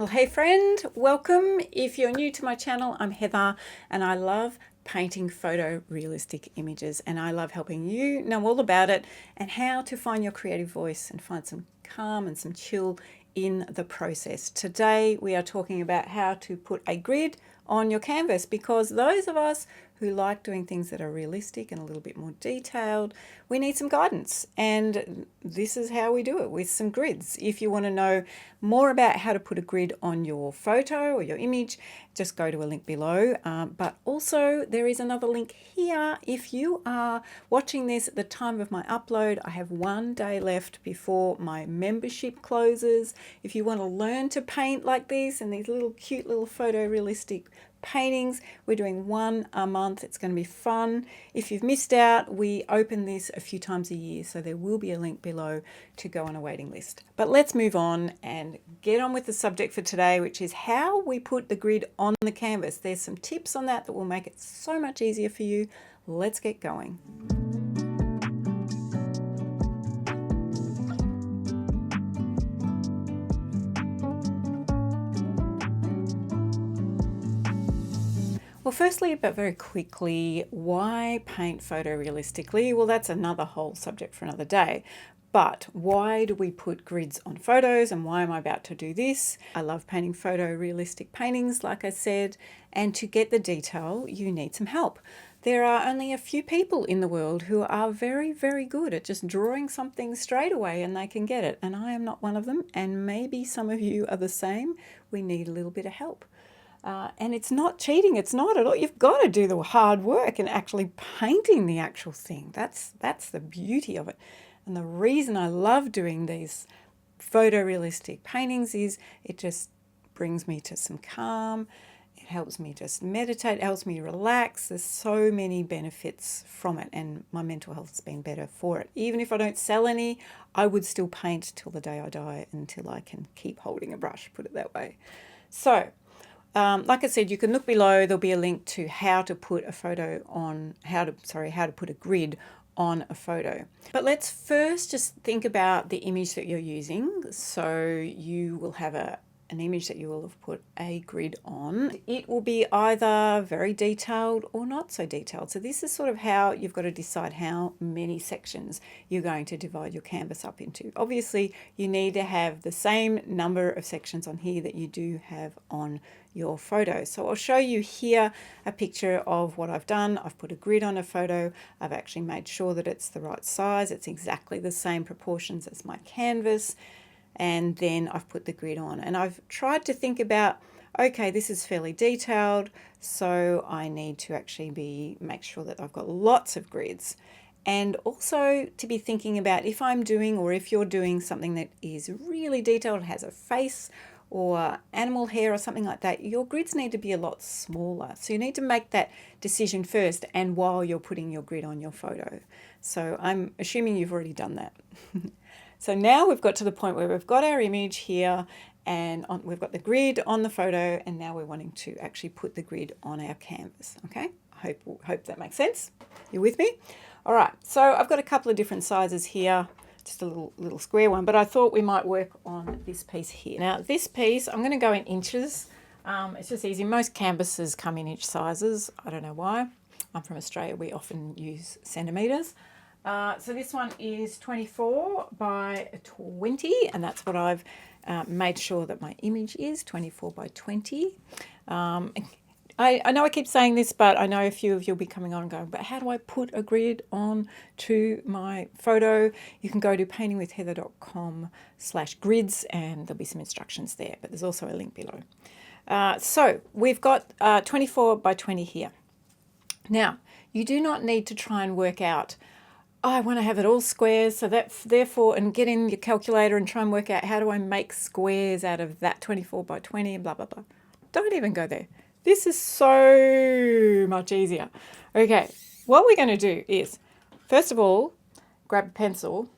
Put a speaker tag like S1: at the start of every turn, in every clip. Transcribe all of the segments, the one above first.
S1: Well, hey friend, welcome. If you're new to my channel, I'm Heather and I love painting photorealistic images, and I love helping you know all about it and how to find your creative voice and find some calm and some chill in the process. Today we are talking about how to put a grid on your canvas, because those of us who like doing things that are realistic and a little bit more detailed, we need some guidance, and this is how we do it, with some grids. If you want to know more about how to put a grid on your photo or your image, just go to a link below, but also there is another link here. If you are watching this at the time of my upload, I have 1 day left before my membership closes. If you want to learn to paint like these and these little cute little photorealistic paintings, we're doing 1 a month. It's going to be fun. If you've missed out, we open this a few times a year, so there will be a link below to go on a waiting list. But let's move on and get on with the subject for today, which is how we put the grid on the canvas. There's some tips on that will make it so much easier for you. Let's get going. Well, firstly, but very quickly, why paint photorealistically? Well, that's another whole subject for another day. But why do we put grids on photos, and why am I about to do this? I love painting photorealistic paintings, like I said, and to get the detail, you need some help. There are only a few people in the world who are very, very good at just drawing something straight away and they can get it. And I am not one of them, and maybe some of you are the same. We need a little bit of help. And it's not cheating, it's not at all. You've got to do the hard work in actually painting the actual thing. That's the beauty of it. And the reason I love doing these photorealistic paintings is it just brings me to some calm. It helps me just meditate, it helps me relax. There's so many benefits from it, and my mental health has been better for it. Even if I don't sell any, I would still paint till the day I die, until I can keep holding a brush, put it that way. So, like I said, you can look below. There'll be a link to how to put a photo on, how to put a grid on a photo. But let's first just think about the image that you're using. So you will have an image that you will have put a grid on. It will be either very detailed or not so detailed. So this is sort of how you've got to decide how many sections you're going to divide your canvas up into. Obviously, you need to have the same number of sections on here that you do have on your photo. So I'll show you here a picture of what I've done. I've put a grid on a photo. I've actually made sure that it's the right size. It's exactly the same proportions as my canvas. And then I've put the grid on, and I've tried to think about, okay, this is fairly detailed, so I need to actually make sure that I've got lots of grids. And also to be thinking about, if I'm doing, or if you're doing something that is really detailed, has a face or animal hair or something like that, your grids need to be a lot smaller. So you need to make that decision first, and while you're putting your grid on your photo. So I'm assuming you've already done that. So now we've got to the point where we've got our image here, and we've got the grid on the photo, and now we're wanting to actually put the grid on our canvas. Okay, I hope that makes sense. You with me? All right, so I've got a couple of different sizes here, just a little square one, but I thought we might work on this piece here. Now this piece, I'm going to go in inches. It's just easy. Most canvases come in inch sizes. I don't know why. I'm from Australia. We often use centimetres. So this one is 24 by 20, and that's what I've made sure that my image is, 24 by 20. I know I keep saying this, but I know a few of you will be coming on and going, but how do I put a grid on to my photo? You can go to paintingwithheather.com/grids, and there'll be some instructions there, but there's also a link below. So we've got 24 by 20 here. Now, you do not need to try and work out, I want to have it all squares, so that therefore, and get in your calculator and try and work out, how do I make squares out of that 24 by 20 and blah, blah, blah. Don't even go there. This is so much easier. Okay, what we're going to do is, first of all, grab a pencil.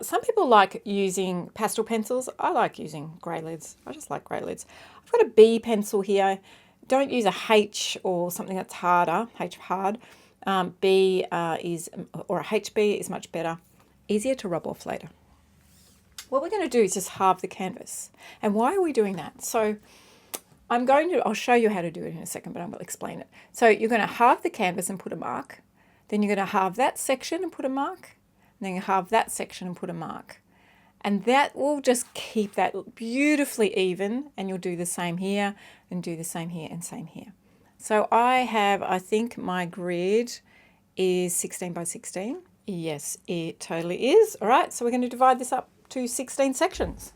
S1: Some people like using pastel pencils. I like using grey leads. I just like grey leads. I've got a B pencil here. Don't use a H or something that's harder, H hard. B or a HB is much better, easier to rub off later. what we're going to do is just halve the canvas. And why are we doing that? So I'll show you how to do it in a second, but I'm going to explain it. So you're going to halve the canvas and put a mark. Then you're going to halve that section and put a mark. And then you halve that section and put a mark. And that will just keep that beautifully even. And you'll do the same here and do the same here and same here. So I think my grid is 16 by 16. Yes, it totally is. All right, so we're going to divide this up to 16 sections.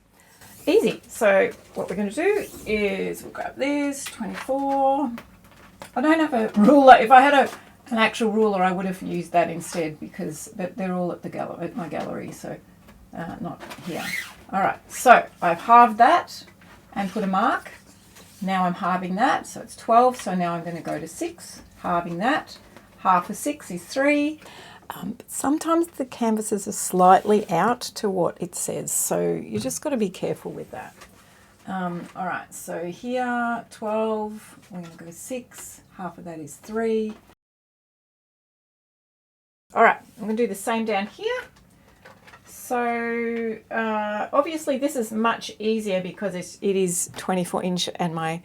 S1: Easy. So what we're going to do is we'll grab this, 24. I don't have a ruler. If I had an actual ruler, I would have used that instead but they're all at my gallery, so not here. All right, so I've halved that and put a mark. Now I'm halving that, so it's 12. So now I'm going to go to 6, halving that. Half of 6 is 3. But sometimes the canvases are slightly out to what it says, so you just got to be careful with that. All right, so here 12, we're going to go 6, half of that is 3. All right, I'm going to do the same down here. So obviously this is much easier because it is 24 inch and my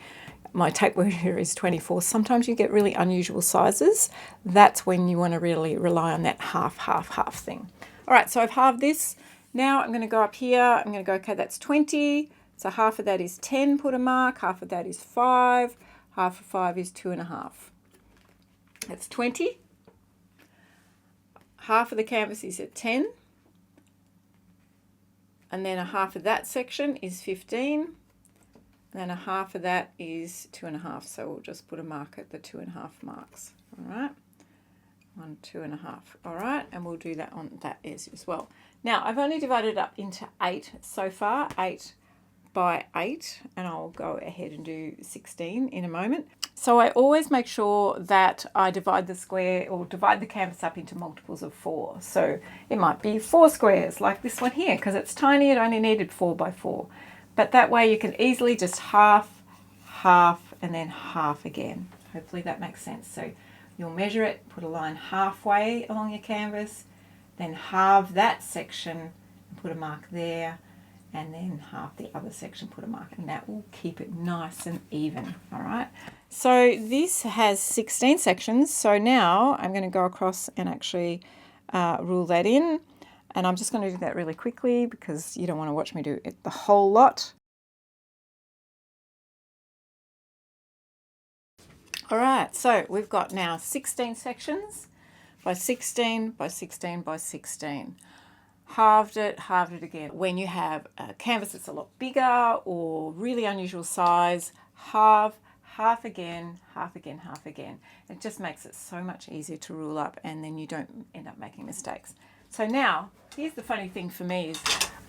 S1: tape measure is 24. Sometimes you get really unusual sizes. That's when you want to really rely on that half thing. All right, so I've halved this. Now I'm going to go up here. I'm going to go, okay, that's 20. So half of that is 10, put a mark. Half of that is 5. Half of 5 is 2.5. That's 20. Half of the canvas is at 10. And then a half of that section is 15. Then a half of that is 2.5. So we'll just put a mark at the 2.5 marks. All right. 1, 2.5. All right. And we'll do that on that edge as well. Now I've only divided it up into 8 so far, 8 by 8. And I'll go ahead and do 16 in a moment. So I always make sure that I divide the square or divide the canvas up into multiples of 4. So it might be 4 squares like this one here, because it's tiny, it only needed 4 by 4. But that way you can easily just half, and then half again. Hopefully that makes sense. So you'll measure it, put a line halfway along your canvas, then halve that section and put a mark there, and then half the other section, put a mark, and that will keep it nice and even. All right. So this has 16 sections. So now I'm going to go across and actually rule that in. And I'm just going to do that really quickly because you don't want to watch me do it the whole lot. All right, so we've got now 16 sections by 16 by 16 by 16. Halved it again. When you have a canvas that's a lot bigger or really unusual size, half again, half again, half again. It just makes it so much easier to rule up, and then you don't end up making mistakes. So now, here's the funny thing for me is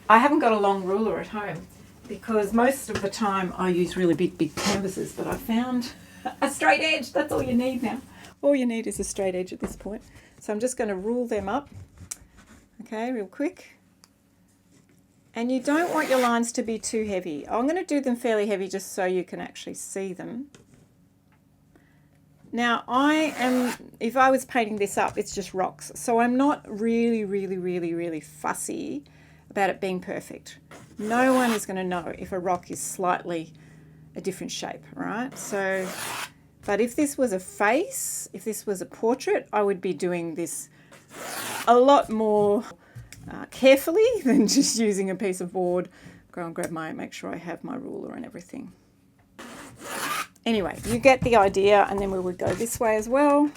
S1: I haven't got a long ruler at home because most of the time I use really big canvases, but I found a straight edge. That's all you need now. All you need is a straight edge at this point. So I'm just going to rule them up, okay, real quick. And you don't want your lines to be too heavy. I'm going to do them fairly heavy just so you can actually see them. Now if I was painting this up, it's just rocks. So I'm not really fussy about it being perfect. No one is going to know if a rock is slightly a different shape, right? So, but if this was a face, if this was a portrait, I would be doing this a lot more carefully than just using a piece of board. Go and make sure I have my ruler and everything. Anyway, you get the idea, and then we would go this way as well.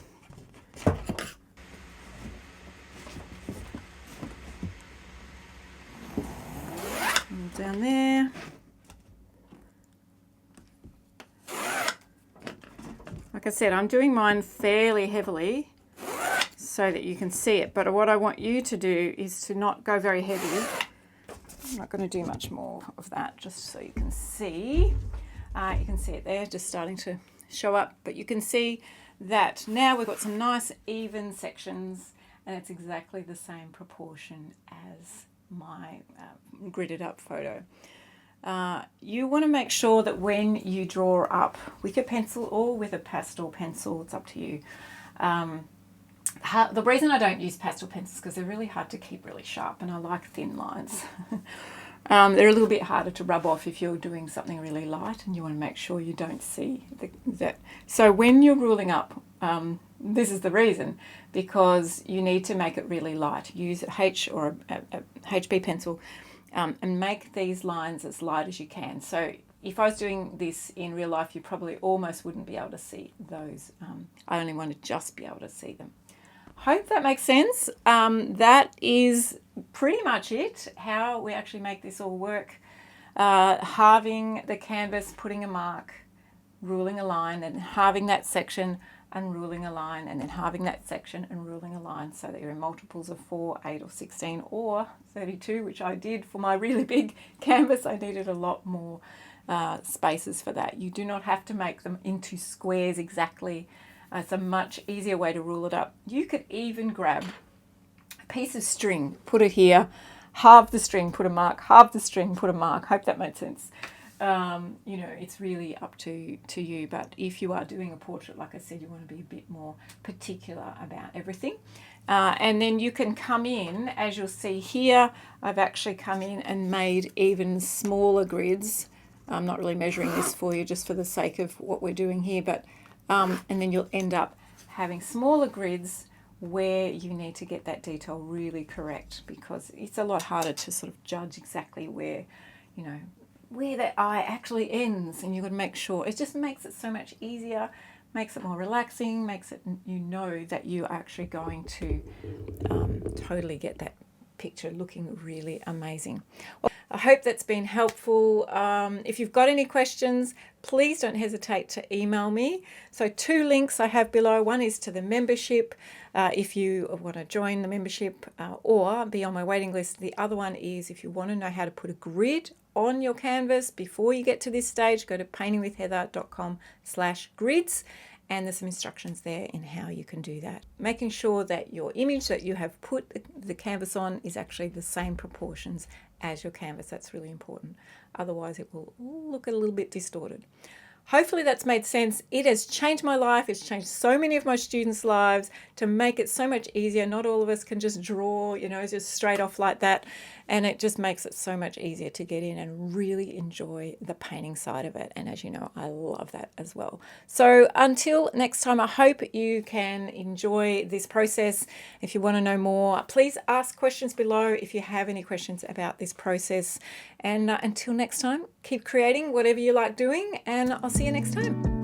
S1: And down there. Like I said, I'm doing mine fairly heavily so that you can see it. But what I want you to do is to not go very heavy. I'm not going to do much more of that, just so you can see. You can see it there, just starting to show up. But you can see that now we've got some nice even sections, and it's exactly the same proportion as my gridded up photo. You want to make sure that when you draw up with your pencil or with a pastel pencil, it's up to you. The reason I don't use pastel pencils is because they're really hard to keep really sharp, and I like thin lines. They're a little bit harder to rub off if you're doing something really light, and you want to make sure you don't see that. So when you're ruling up, this is the reason, because you need to make it really light. Use a H or a HB pencil and make these lines as light as you can. So if I was doing this in real life, you probably almost wouldn't be able to see those. I only want to just be able to see them. Hope that makes sense. That is pretty much it, how we actually make this all work. Halving the canvas, putting a mark, ruling a line, and halving that section and ruling a line, and then halving that section and ruling a line, so that you're in multiples of 4, 8 or 16 or 32, which I did for my really big canvas. I needed a lot more spaces for that. You do not have to make them into squares exactly. It's a much easier way to rule it up. You could even grab a piece of string, put it here, halve the string, put a mark, halve the string, put a mark. Hope that made sense. It's really up to you. But if you are doing a portrait, like I said, you want to be a bit more particular about everything. And then you can come in, as you'll see here, I've actually come in and made even smaller grids. I'm not really measuring this for you just for the sake of what we're doing here, but and then you'll end up having smaller grids where you need to get that detail really correct, because it's a lot harder to sort of judge exactly where the eye actually ends, and you've got to make sure. It just makes it so much easier, makes it more relaxing, makes it, that you're actually going to totally get that picture looking really amazing. Well, I hope that's been helpful. If you've got any questions, please don't hesitate to email me. So 2 links I have below. One is to the membership, if you want to join the membership or be on my waiting list. The other one is if you want to know how to put a grid on your canvas before you get to this stage, go to paintingwithheather.com/grids. And there's some instructions there in how you can do that. Making sure that your image that you have put the canvas on is actually the same proportions as your canvas. That's really important. Otherwise it will look a little bit distorted. Hopefully that's made sense. It has changed my life. It's changed so many of my students' lives to make it so much easier. Not all of us can just draw, just straight off like that. And it just makes it so much easier to get in and really enjoy the painting side of it. And as you know, I love that as well. So until next time, I hope you can enjoy this process. If you want to know more, please ask questions below if you have any questions about this process. And until next time, keep creating whatever you like doing, and I'll see you next time.